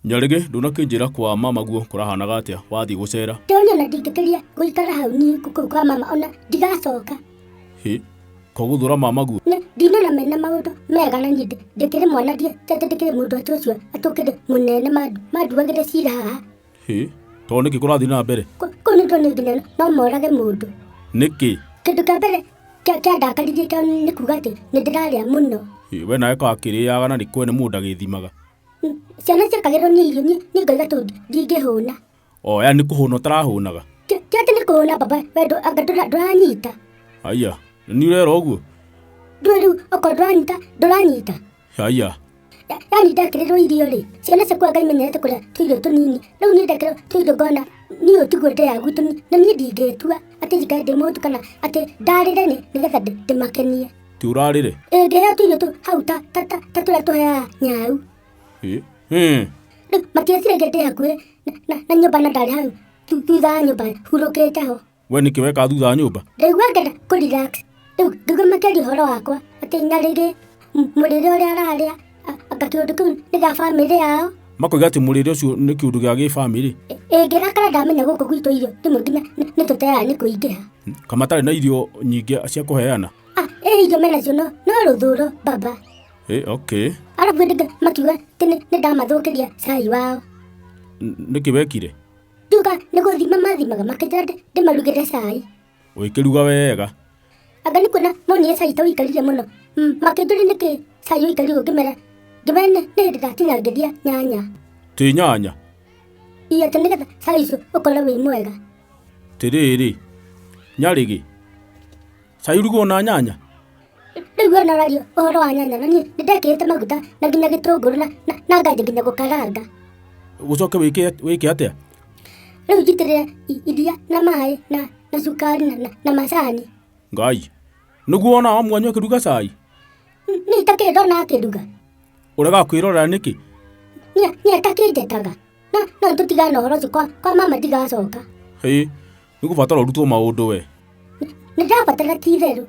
Nyarige ndunakĩnjĩra kwa mama guo kũrahanaga atĩa wathiĩ gũcera. Ndĩona ndingĩkĩria gũikara hau niĩ kwa mama ona ndigacoka. Hĩ, kũgũthũra mama guo. Ndinona mena maũndũ mega na niĩ ndĩkĩrĩ mwana ndĩkĩrĩ mũndũ ũcio atũkĩrĩ mũnene manduagĩre cira haha. Hĩ, tondũ nĩkĩ kũrathiĩ na mbere? Kũu nĩ nginya no morage mũndũ. Nĩkĩ? Kĩndũ kĩa mbere kĩandakaririe nĩ kuuga atĩ nĩndĩrarĩa mũno. We nawe kakĩrĩaga na nĩ kwene mũndũ agĩthimaga. Ciana ciakagĩrwo nĩ irio niĩ ngaiga tondũ ndingĩhũna. Ya nĩ kũhũna ũtarahũnaga? Ti atĩ nĩ kũhũna baba wendo anga ndũranyita. Aya, nĩ ũrera ũguo? Ndũĩ rĩu okorwo ndũranyita. Aya. Yani ndekĩrĩrwo irio rĩ, ciana ciakwa Ngai menyerete kũrĩa tũirio tũnini. Rĩu niĩ ndekĩrwo tũirio ngona niĩ ũtiguo ndĩaga gwitũ na niĩ ndingĩtua atĩ njikare ndĩ mũndũ kana atĩ ndarĩre nĩgetha ndĩmakenie. Ti ũrarĩre? Ngĩheo tũirio tũ hau ta tũrĩa tũheaga nyau. Rĩu matieciragia ndĩ hakuhĩ na nyũmba na ndarĩ hau thutha wa nyũmba hurũkĩte ho. We nĩkĩ weka thutha wa nyũmba? Ndaigua ngenda kũ-relax. Rĩu ngĩgua makĩria ũhoro wakwa atĩ Nyarĩrĩ mũrĩre ũrĩa ararĩa anga kĩũndũ kĩu nĩ gĩa bamĩrĩ yao. Makoiga atĩ mũrĩre ũcio nĩ kĩũndũ gĩa gĩ-bamĩrĩ? Ngĩrakara ndamenya gũkũ gwitũ irio rĩmwe nginya nĩ tũteaga nĩ kũingĩha. Kamatarĩ na irio nyingĩ cia kũheana? Irio menacio no rũthũũro baba. Okay. Arabu makiuga atĩ nĩ ndamathũkĩria cai wao. Nĩkĩ wekire? Ngiuga nĩ gũthima mathimaga makĩnjĩra ndĩmarugĩre cai. Ũgĩkĩruga wega? Anga nĩ kuona monire cai ta ũikarire mũno. Makĩnjũria nĩkĩ cai ũikarire ngĩmera nĩ hĩndĩ ndatinangĩria nyanya. Ti nyanya? Atĩ nĩgetha cai ũcio ũkorwo wĩ mwega. Tĩrĩrĩ, Nyarĩgĩ, cai ũrugwo na nyanya? Rĩu wona ũraria ũhoro wa nyanya na niĩ nĩndekĩrĩte maguta na nginya gĩtũngũrũ na ngaja nginya gũkaranga. Ũcoke wĩke atĩa? Rĩu njitĩrĩre iria na maĩ na cukari na macani. Ngai, nĩguo wona wa mwanya ũkĩruga cai? Niĩ itakĩrĩ ndona akĩruga. Ũrega kwĩrorera nĩkĩ? Niĩ atakĩnjetaga. No tũtigane ũhoro ũcio kwa mama ndigacoka. Nĩ gũbatara ũrutwo maũndũ we. Nĩndabatara ti itherũ.